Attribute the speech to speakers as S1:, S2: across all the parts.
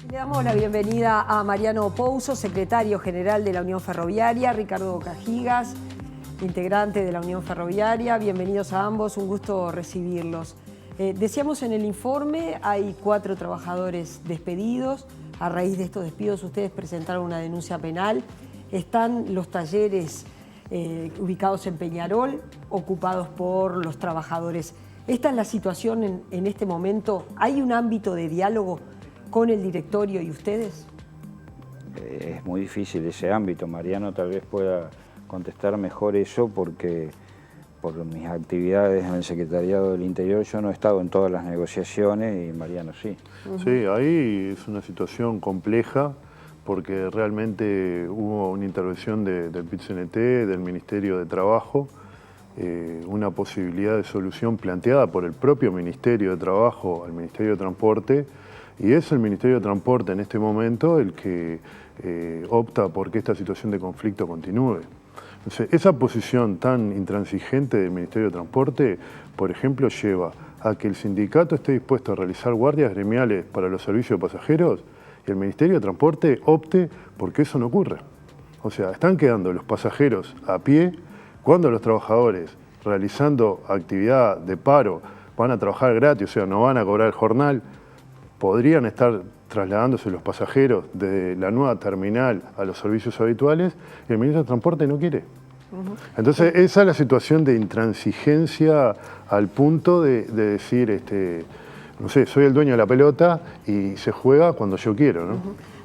S1: Le damos la bienvenida a Mariano Pouso, secretario general de la Unión Ferroviaria, Ricardo Cajigas, integrante de la Unión Ferroviaria. Bienvenidos a ambos, un gusto recibirlos. Decíamos en el informe, hay 4 trabajadores despedidos. A raíz de estos despidos ustedes presentaron una denuncia penal. Están los talleres ubicados en Peñarol, ocupados por los trabajadores. ¿Esta es la situación en este momento? ¿Hay un ámbito de diálogo con el directorio y ustedes?
S2: Es muy difícil ese ámbito. Mariano tal vez pueda contestar mejor eso porque por mis actividades en el Secretariado del Interior yo no he estado en todas las negociaciones y Mariano sí.
S3: Sí, ahí es una situación compleja porque realmente hubo una intervención del PIT-CNT, del Ministerio de Trabajo, una posibilidad de solución planteada por el propio Ministerio de Trabajo al Ministerio de Transporte, y es el Ministerio de Transporte en este momento el que opta por que esta situación de conflicto continúe. Entonces, esa posición tan intransigente del Ministerio de Transporte, por ejemplo, lleva a que el sindicato esté dispuesto a realizar guardias gremiales para los servicios de pasajeros y el Ministerio de Transporte opte porque eso no ocurre. O sea, están quedando los pasajeros a pie cuando los trabajadores realizando actividad de paro van a trabajar gratis, o sea, no van a cobrar el jornal. Podrían estar trasladándose los pasajeros de la nueva terminal a los servicios habituales y el ministro de Transporte no quiere. Entonces, esa es la situación de intransigencia al punto de decir, no sé, soy el dueño de la pelota y se juega cuando yo quiero, ¿no?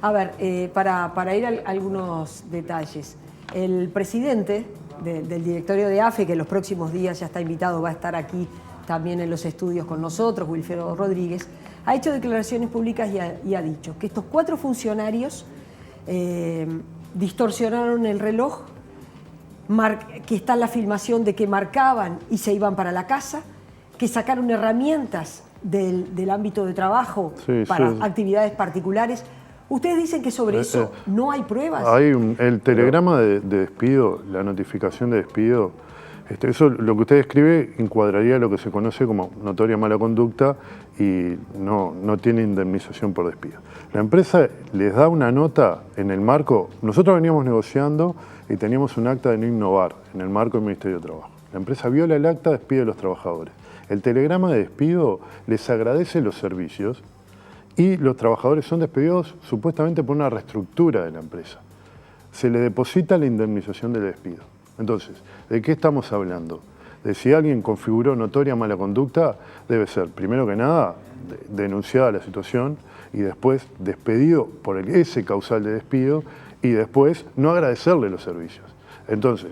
S1: A ver, para ir a algunos detalles, el presidente del directorio de AFE, que en los próximos días ya está invitado, va a estar aquí también en los estudios con nosotros, Wilfredo Rodríguez, ha hecho declaraciones públicas y ha dicho que estos 4 funcionarios distorsionaron el reloj, que está la filmación de que marcaban y se iban para la casa, que sacaron herramientas del ámbito de trabajo para actividades particulares. Ustedes dicen que sobre eso no hay pruebas.
S3: Hay el telegrama de despido, la notificación de despido. Eso, lo que usted describe, encuadraría lo que se conoce como notoria mala conducta y no tiene indemnización por despido. La empresa les da una nota en el marco, nosotros veníamos negociando y teníamos un acta de no innovar en el marco del Ministerio de Trabajo. La empresa viola el acta, despide a los trabajadores. El telegrama de despido les agradece los servicios y los trabajadores son despedidos supuestamente por una reestructura de la empresa. Se les deposita la indemnización del despido. Entonces, ¿de qué estamos hablando? De si alguien configuró notoria mala conducta, debe ser, primero que nada, denunciada la situación y después despedido por ese causal de despido y después no agradecerle los servicios. Entonces,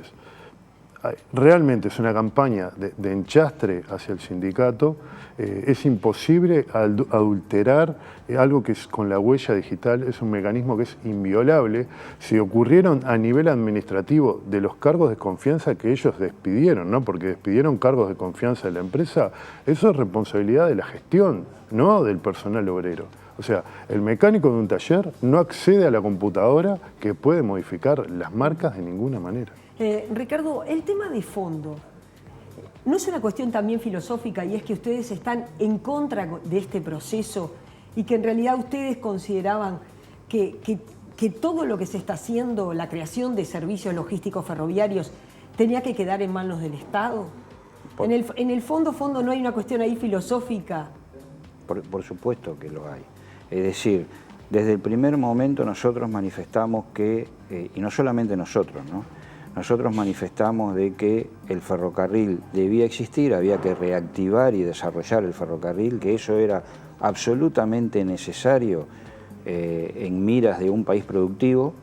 S3: realmente es una campaña de enchastre hacia el sindicato. Es imposible adulterar algo que es con la huella digital, es un mecanismo que es inviolable. Si ocurrieron a nivel administrativo de los cargos de confianza que ellos despidieron, ¿no? Porque despidieron cargos de confianza de la empresa, eso es responsabilidad de la gestión, no del personal obrero. O sea, el mecánico de un taller no accede a la computadora que puede modificar las marcas de ninguna manera.
S1: Ricardo, el tema de fondo, ¿no es una cuestión también filosófica y es que ustedes están en contra de este proceso y que en realidad ustedes consideraban que todo lo que se está haciendo, la creación de servicios logísticos ferroviarios, tenía que quedar en manos del Estado? En el fondo no hay una cuestión ahí filosófica.
S2: Por supuesto que lo hay. Es decir, desde el primer momento nosotros manifestamos que, y no solamente nosotros, ¿no? Nosotros manifestamos de que el ferrocarril debía existir, había que reactivar y desarrollar el ferrocarril, que eso era absolutamente necesario en miras de un país productivo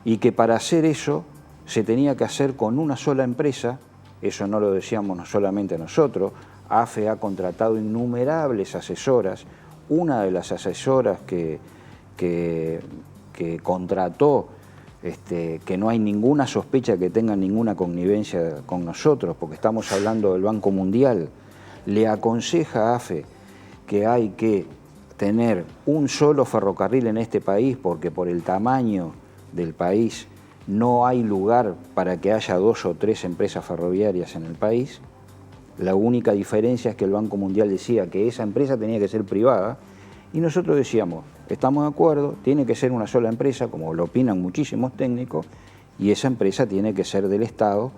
S2: y que para hacer eso se tenía que hacer con una sola empresa. Eso no lo decíamos no solamente nosotros. AFE ha contratado innumerables asesoras. Una de las asesoras que contrató, que no hay ninguna sospecha que tenga ninguna connivencia con nosotros, porque estamos hablando del Banco Mundial, le aconseja a AFE que hay que tener un solo ferrocarril en este país, porque por el tamaño del país no hay lugar para que haya 2 o 3 empresas ferroviarias en el país. La única diferencia es que el Banco Mundial decía que esa empresa tenía que ser privada Y nosotros decíamos, estamos de acuerdo, tiene que ser una sola empresa, como lo opinan muchísimos técnicos, y esa empresa tiene que ser del Estado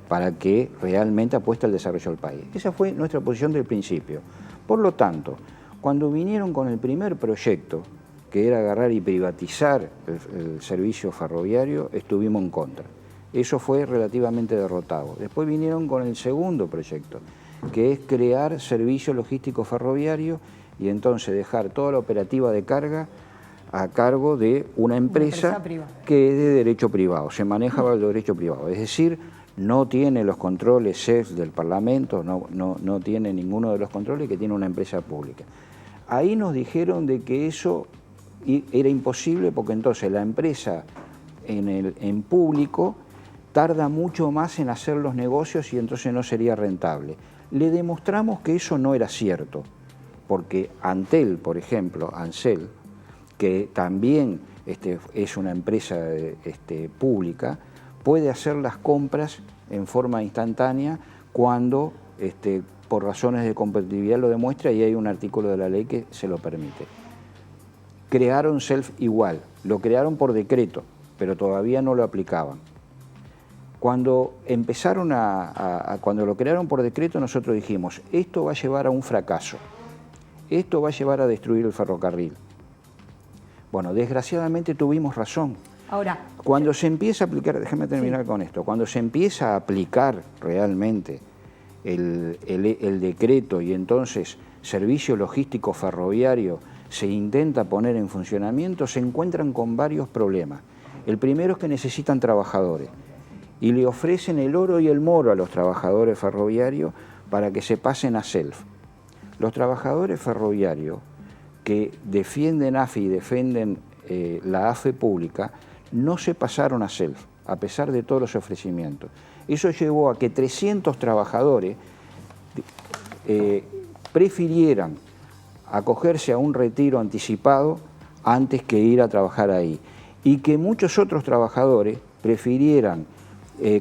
S2: para que realmente apueste al desarrollo del país. Esa fue nuestra posición del principio. Por lo tanto, cuando vinieron con el primer proyecto, que era agarrar y privatizar el servicio ferroviario, estuvimos en contra. Eso fue relativamente derrotado. Después vinieron con el segundo proyecto, que es crear servicio logístico ferroviario y entonces dejar toda la operativa de carga a cargo de una empresa que es de derecho privado, se maneja bajo el derecho privado. Es decir, no tiene los controles CES del Parlamento, no tiene ninguno de los controles que tiene una empresa pública. Ahí nos dijeron de que eso era imposible porque entonces la empresa en público tarda mucho más en hacer los negocios y entonces no sería rentable. Le demostramos que eso no era cierto, porque Antel, por ejemplo, Ansel, que también es una empresa pública, puede hacer las compras en forma instantánea cuando por razones de competitividad lo demuestra y hay un artículo de la ley que se lo permite. Crearon Self igual, lo crearon por decreto, pero todavía no lo aplicaban. Cuando cuando lo crearon por decreto, nosotros dijimos, esto va a llevar a un fracaso, esto va a llevar a destruir el ferrocarril. Bueno, desgraciadamente tuvimos razón.
S1: Ahora,
S2: cuando se empieza a aplicar, déjame terminar con esto, cuando se empieza a aplicar realmente el decreto y entonces servicio logístico ferroviario se intenta poner en funcionamiento, se encuentran con varios problemas. El primero es que necesitan trabajadores y le ofrecen el oro y el moro a los trabajadores ferroviarios para que se pasen a Self. Los trabajadores ferroviarios que defienden AFE y defienden la AFE pública no se pasaron a Self, a pesar de todos los ofrecimientos. Eso llevó a que 300 trabajadores prefirieran acogerse a un retiro anticipado antes que ir a trabajar ahí. Y que muchos otros trabajadores prefirieran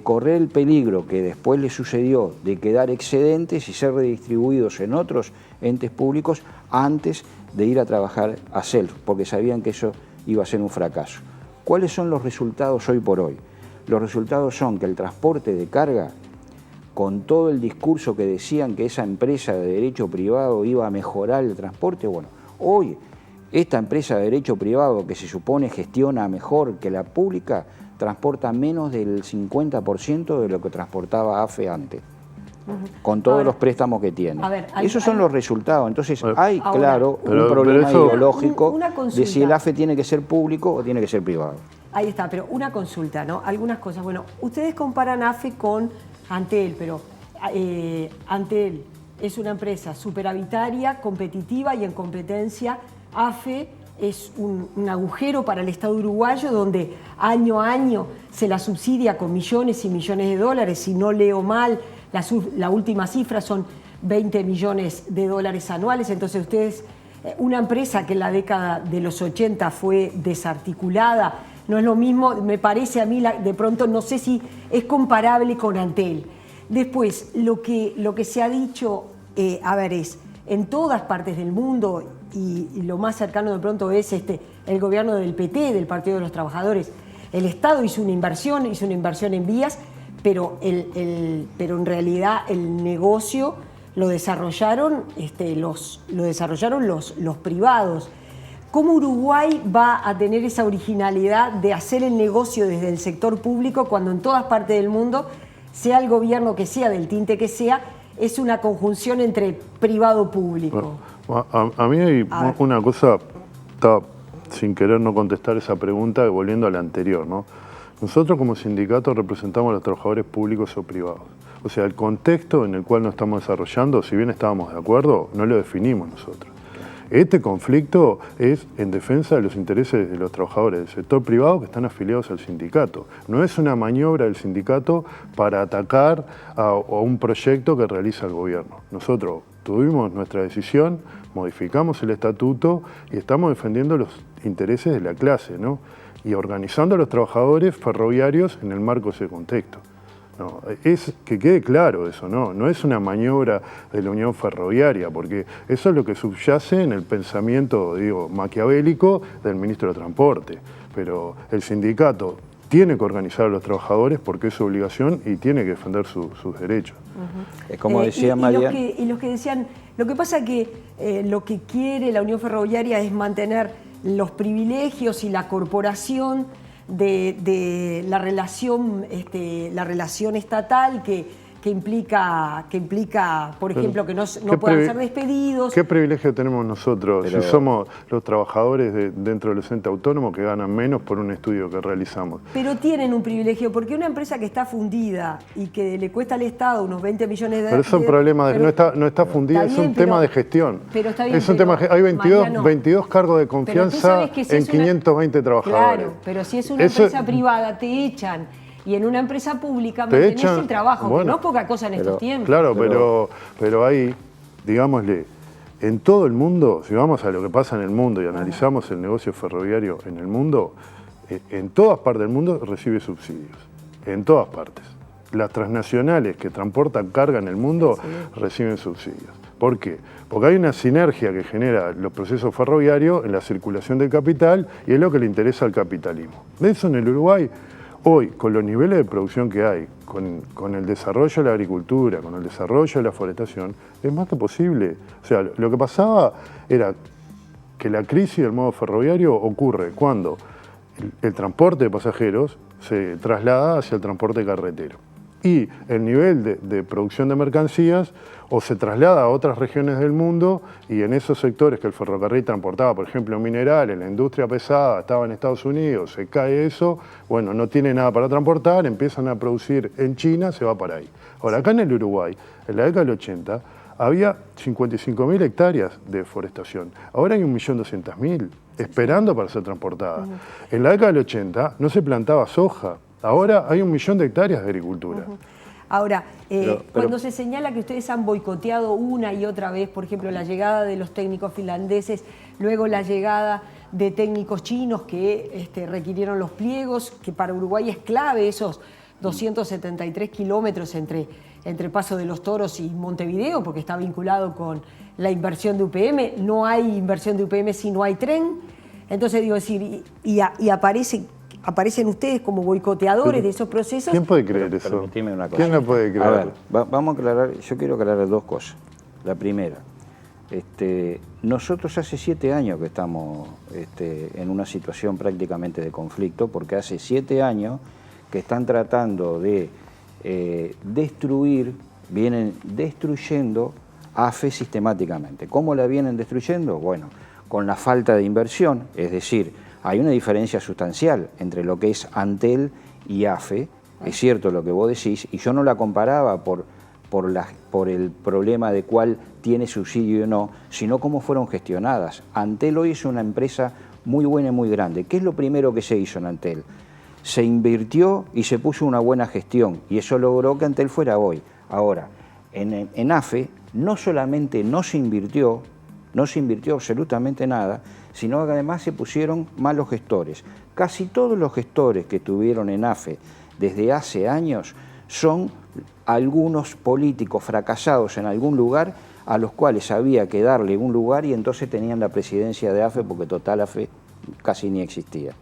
S2: correr el peligro que después les sucedió de quedar excedentes y ser redistribuidos en otros entes públicos antes de ir a trabajar a Self, porque sabían que eso iba a ser un fracaso. ¿Cuáles son los resultados hoy por hoy? Los resultados son que el transporte de carga, con todo el discurso que decían que esa empresa de derecho privado iba a mejorar el transporte, bueno, hoy esta empresa de derecho privado que se supone gestiona mejor que la pública, transporta menos del 50% de lo que transportaba AFE antes, con todos los préstamos que tiene. Esos son los resultados. Entonces hay, claro, un problema ideológico de si el AFE tiene que ser público o tiene que ser privado.
S1: Ahí está, pero una consulta, ¿no? Algunas cosas. Bueno, ustedes comparan AFE con Antel, pero Antel es una empresa superavitaria, competitiva y en competencia. AFE es un agujero para el Estado uruguayo donde año a año se la subsidia con millones y millones de dólares. Si no leo mal, la última cifra son 20 millones de dólares anuales. Entonces ustedes, una empresa que en la década de los 80 fue desarticulada, no es lo mismo, me parece a mí, de pronto no sé si es comparable con Antel. Después, lo que se ha dicho, es en todas partes del mundo, y lo más cercano de pronto es el gobierno del PT, del Partido de los Trabajadores. El Estado hizo una inversión en vías, pero en realidad el negocio lo desarrollaron los privados. ¿Cómo Uruguay va a tener esa originalidad de hacer el negocio desde el sector público cuando en todas partes del mundo, sea el gobierno que sea, del tinte que sea, es una conjunción entre privado-público?
S3: A mí hay una cosa, sin querer no contestar esa pregunta, volviendo a la anterior, ¿no? Nosotros como sindicato representamos a los trabajadores públicos o privados. O sea, el contexto en el cual nos estamos desarrollando, si bien estábamos de acuerdo, no lo definimos nosotros. Este conflicto es en defensa de los intereses de los trabajadores del sector privado que están afiliados al sindicato. No es una maniobra del sindicato para atacar a un proyecto que realiza el gobierno. Nosotros tuvimos nuestra decisión, modificamos el estatuto y estamos defendiendo los intereses de la clase, ¿no? Y organizando a los trabajadores ferroviarios en el marco de ese contexto. No, es que quede claro eso, no es una maniobra de la Unión Ferroviaria, porque eso es lo que subyace en el pensamiento, digo, maquiavélico del ministro de Transporte. Pero el sindicato tiene que organizar a los trabajadores porque es su obligación y tiene que defender sus derechos.
S2: Es como decía María.
S1: Y los que decían, lo que pasa que lo que quiere la Unión Ferroviaria es mantener los privilegios y la corporación de la relación estatal que implica, por ejemplo, que no puedan ser despedidos.
S3: ¿Qué privilegio tenemos nosotros si somos los trabajadores dentro del ente autónomo que ganan menos por un estudio que realizamos?
S1: Pero tienen un privilegio, porque una empresa que está fundida y que le cuesta al Estado unos 20 millones de dólares...
S3: Pero es un problema, no está fundida, es un tema de gestión.
S1: Pero está bien,
S3: es un tema, hay 22 cargos de confianza en 520 trabajadores.
S1: Claro, pero si es una empresa privada, te echan. Y en una empresa pública mantenés el trabajo, bueno, que no es poca cosa en estos tiempos.
S3: Claro, pero ahí, digámosle, en todo el mundo, si vamos a lo que pasa en el mundo y analizamos el negocio ferroviario en el mundo, en todas partes del mundo recibe subsidios, en todas partes. Las transnacionales que transportan carga en el mundo reciben subsidios. ¿Por qué? Porque hay una sinergia que genera los procesos ferroviarios en la circulación del capital y es lo que le interesa al capitalismo. De eso en el Uruguay, hoy, con los niveles de producción que hay, con el desarrollo de la agricultura, con el desarrollo de la forestación, es más que posible. O sea, lo que pasaba era que la crisis del modo ferroviario ocurre cuando el transporte de pasajeros se traslada hacia el transporte carretero. Y el nivel de producción de mercancías o se traslada a otras regiones del mundo y en esos sectores que el ferrocarril transportaba, por ejemplo, minerales, la industria pesada estaba en Estados Unidos, se cae eso, bueno, no tiene nada para transportar, empiezan a producir en China, se va para ahí. Ahora, acá en el Uruguay, en la década del 80, había 55.000 hectáreas de forestación. Ahora hay 1.200.000 esperando para ser transportadas. En la década del 80 no se plantaba soja. Ahora hay 1 millón de hectáreas de agricultura.
S1: Ahora, cuando se señala que ustedes han boicoteado una y otra vez, por ejemplo, la llegada de los técnicos finlandeses, luego la llegada de técnicos chinos que requirieron los pliegos, que para Uruguay es clave esos 273 kilómetros entre Paso de los Toros y Montevideo, porque está vinculado con la inversión de UPM. No hay inversión de UPM si no hay tren. Entonces, digo, decir, y aparecen ustedes como boicoteadores de esos procesos.
S3: ¿Quién puede creer eso?
S2: Permitime una cosa.
S3: ¿Quién lo puede creer?
S2: A ver, vamos a aclarar, yo quiero aclarar dos cosas. La primera, nosotros hace 7 años que estamos en una situación prácticamente de conflicto, porque hace 7 años que están tratando de vienen destruyendo AFE sistemáticamente. ¿Cómo la vienen destruyendo? Bueno, con la falta de inversión, es decir, hay una diferencia sustancial entre lo que es Antel y AFE, es cierto lo que vos decís, y yo no la comparaba por el problema de cuál tiene subsidio o no, sino cómo fueron gestionadas. Antel hoy es una empresa muy buena y muy grande. ¿Qué es lo primero que se hizo en Antel? Se invirtió y se puso una buena gestión, y eso logró que Antel fuera hoy. Ahora, en AFE no solamente no se invirtió absolutamente nada, sino que además se pusieron malos gestores. Casi todos los gestores que estuvieron en AFE desde hace años son algunos políticos fracasados en algún lugar a los cuales había que darle un lugar y entonces tenían la presidencia de AFE porque total AFE casi ni existía.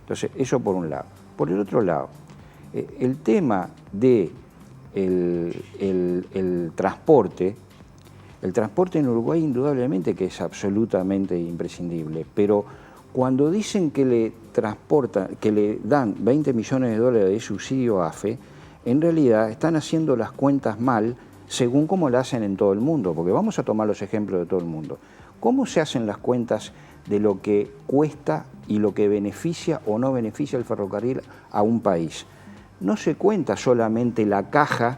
S2: Entonces, eso por un lado. Por el otro lado, el tema de el transporte en Uruguay indudablemente que es absolutamente imprescindible, pero cuando dicen que le dan 20 millones de dólares de subsidio a AFE, en realidad están haciendo las cuentas mal según cómo la hacen en todo el mundo, porque vamos a tomar los ejemplos de todo el mundo. ¿Cómo se hacen las cuentas de lo que cuesta y lo que beneficia o no beneficia el ferrocarril a un país? No se cuenta solamente la caja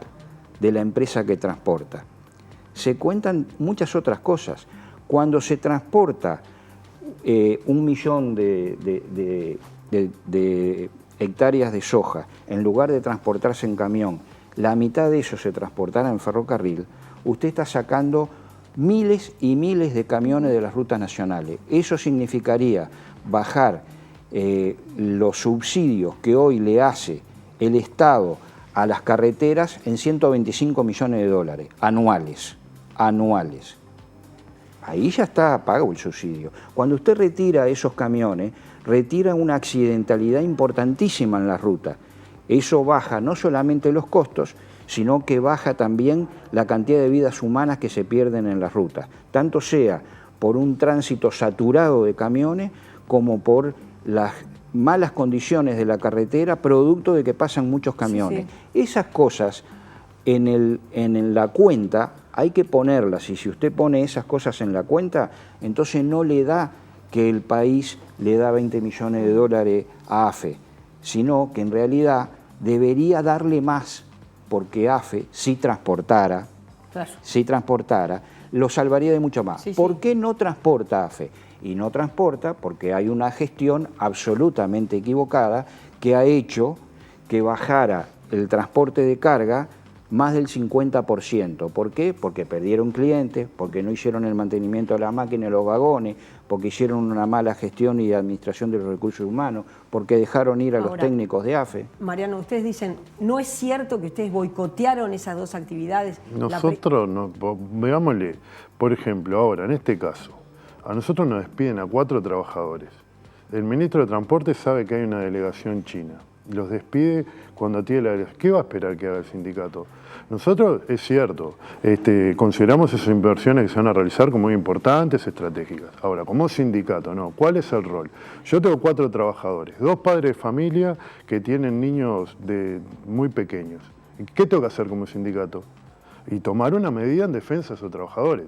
S2: de la empresa que transporta. Se cuentan muchas otras cosas. Cuando se transporta 1 millón de hectáreas de soja, en lugar de transportarse en camión, la mitad de eso se transportara en ferrocarril, usted está sacando miles y miles de camiones de las rutas nacionales. Eso significaría bajar los subsidios que hoy le hace el Estado a las carreteras en 125 millones de dólares anuales. Ahí ya está pago el subsidio. Cuando usted retira esos camiones, retira una accidentalidad importantísima en la ruta. Eso baja no solamente los costos, sino que baja también la cantidad de vidas humanas que se pierden en las rutas, tanto sea por un tránsito saturado de camiones como por las malas condiciones de la carretera, producto de que pasan muchos camiones.
S1: Sí, sí.
S2: Esas cosas en la cuenta hay que ponerlas, y si usted pone esas cosas en la cuenta, entonces no le da que el país le da 20 millones de dólares a AFE, sino que en realidad debería darle más, porque AFE, si transportara, lo salvaría de mucho más.
S1: Sí, sí.
S2: ¿Por qué no transporta AFE? Y no transporta porque hay una gestión absolutamente equivocada que ha hecho que bajara el transporte de carga más del 50%. ¿Por qué? Porque perdieron clientes, porque no hicieron el mantenimiento de la máquina y los vagones, porque hicieron una mala gestión y administración de los recursos humanos, porque dejaron ir a los técnicos de AFE.
S1: Mariano, ustedes dicen, ¿no es cierto que ustedes boicotearon esas dos actividades?
S3: Nosotros, no, veámosle, por ejemplo, ahora, en este caso, a nosotros nos despiden a 4 trabajadores. El ministro de Transporte sabe que hay una delegación china. Los despide cuando tiene la delegación. ¿Qué va a esperar que haga el sindicato? Nosotros, es cierto, consideramos esas inversiones que se van a realizar como muy importantes, estratégicas. Ahora, como sindicato, no. ¿Cuál es el rol? Yo tengo 4 trabajadores, 2 padres de familia que tienen niños muy pequeños. ¿Qué tengo que hacer como sindicato? Y tomar una medida en defensa de esos trabajadores.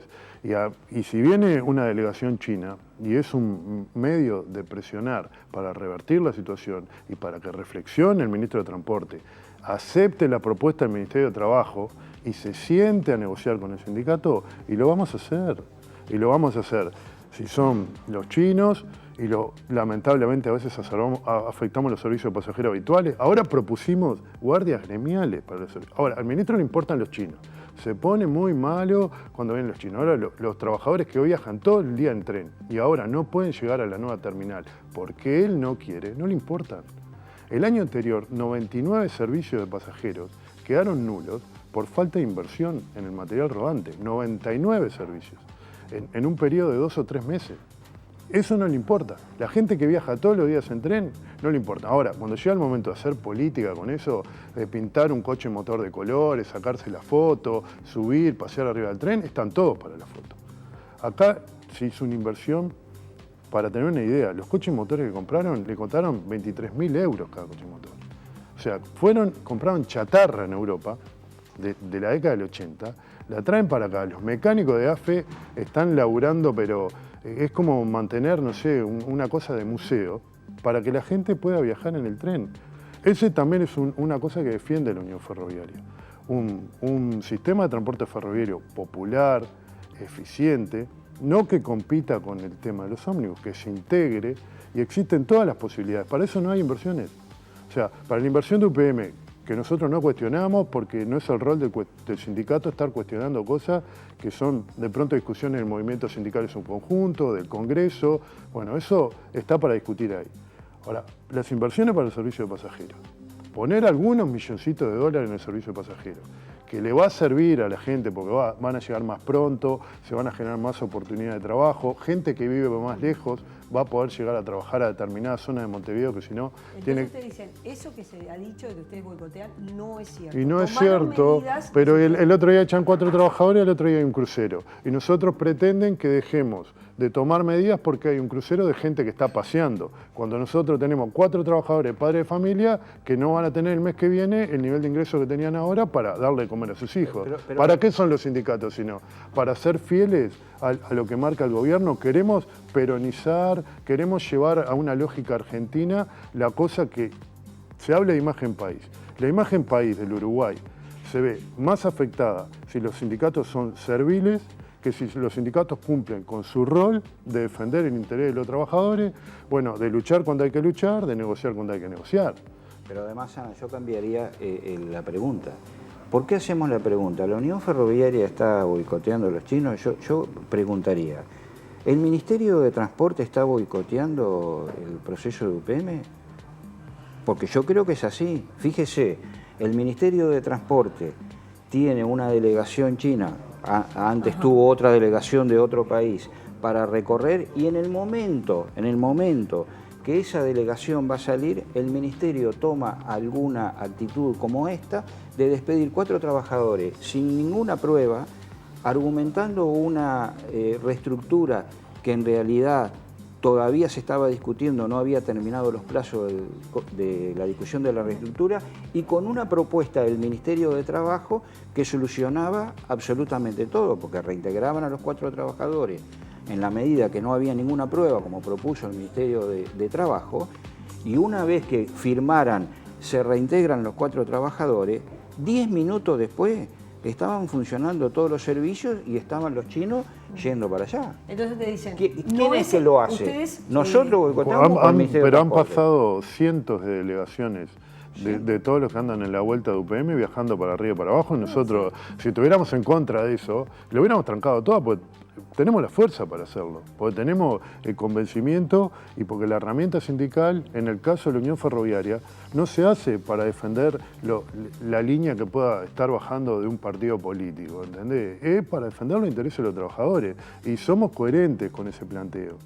S3: Y si viene una delegación china y es un medio de presionar para revertir la situación y para que reflexione el ministro de Transporte, acepte la propuesta del Ministerio de Trabajo y se siente a negociar con el sindicato, y lo vamos a hacer. Y lo vamos a hacer si son los chinos, y lamentablemente a veces afectamos los servicios de pasajeros habituales. Ahora propusimos guardias gremiales para los servicios. Ahora, al ministro no importan los chinos. Se pone muy malo cuando vienen los chinos. Ahora los trabajadores que viajan todo el día en tren y ahora no pueden llegar a la nueva terminal porque él no quiere, no le importan. El año anterior, 99 servicios de pasajeros quedaron nulos por falta de inversión en el material rodante. 99 servicios en un periodo de 2 o 3 meses. Eso no le importa. La gente que viaja todos los días en tren, no le importa. Ahora, cuando llega el momento de hacer política con eso, de pintar un coche motor de colores, sacarse la foto, subir, pasear arriba del tren, están todos para la foto. Acá se hizo una inversión, para tener una idea, los coches motores que compraron, le costaron 23.000 euros cada coche motor. O sea, compraron chatarra en Europa, de la década del 80, la traen para acá. Los mecánicos de AFE están laburando, pero es como mantener, no sé, una cosa de museo para que la gente pueda viajar en el tren. Ese también es una cosa que defiende la Unión Ferroviaria. Un sistema de transporte ferroviario popular, eficiente, no que compita con el tema de los ómnibus, que se integre, y existen todas las posibilidades. Para eso no hay inversiones. O sea, para la inversión de UPM, que nosotros no cuestionamos porque no es el rol del sindicato estar cuestionando cosas que son de pronto discusiones del movimiento sindical en su conjunto, del Congreso. Bueno, eso está para discutir ahí. Ahora, las inversiones para el servicio de pasajeros. Poner algunos milloncitos de dólares en el servicio de pasajeros, que le va a servir a la gente porque van a llegar más pronto, se van a generar más oportunidades de trabajo, gente que vive más lejos va a poder llegar a trabajar a determinadas zonas de Montevideo que si no...
S1: Entonces ustedes dicen, eso que se ha dicho de que ustedes boicotean no es cierto.
S3: Y no es cierto, pero el otro día echan 4 trabajadores y el otro día hay un crucero. Y nosotros pretenden que dejemos de tomar medidas porque hay un crucero de gente que está paseando. Cuando nosotros tenemos 4 trabajadores, padres de familia, que no van a tener el mes que viene el nivel de ingreso que tenían ahora para darle de comer a sus hijos. ¿Para qué son los sindicatos sino? Para ser fieles a lo que marca el gobierno. Queremos peronizar, queremos llevar a una lógica argentina la cosa que se habla de imagen país. La imagen país del Uruguay se ve más afectada si los sindicatos son serviles que si los sindicatos cumplen con su rol de defender el interés de los trabajadores, bueno, de luchar cuando hay que luchar, de negociar cuando hay que negociar.
S2: Pero además, Ana, yo cambiaría la pregunta. ¿Por qué hacemos la pregunta? ¿La Unión Ferroviaria está boicoteando a los chinos? Yo preguntaría, ¿el Ministerio de Transporte está boicoteando el proceso de UPM? Porque yo creo que es así. Fíjese, el Ministerio de Transporte tiene una delegación china, antes tuvo otra delegación de otro país, para recorrer, y en el momento que esa delegación va a salir, el Ministerio toma alguna actitud como esta de despedir 4 trabajadores sin ninguna prueba, argumentando una reestructura que en realidad todavía se estaba discutiendo, no había terminado los plazos de la discusión de la reestructura, y con una propuesta del Ministerio de Trabajo que solucionaba absolutamente todo, porque reintegraban a los 4 trabajadores en la medida que no había ninguna prueba, como propuso el Ministerio de Trabajo, y una vez que firmaran, se reintegran los 4 trabajadores, 10 minutos después estaban funcionando todos los servicios y estaban los chinos yendo para allá.
S1: Entonces te dicen,
S2: ¿Quién es que lo hace? ¿Nosotros boicotamos o el Ministerio de
S3: Pero han
S2: Transporte?
S3: pasado cientos de delegaciones de todos los que andan en la vuelta de UPM viajando para arriba y para abajo, y nosotros, si estuviéramos en contra de eso, lo hubiéramos trancado todo, porque tenemos la fuerza para hacerlo, porque tenemos el convencimiento y porque la herramienta sindical, en el caso de la Unión Ferroviaria, no se hace para defender la línea que pueda estar bajando de un partido político, ¿entendés? Es para defender los intereses de los trabajadores, y somos coherentes con ese planteo.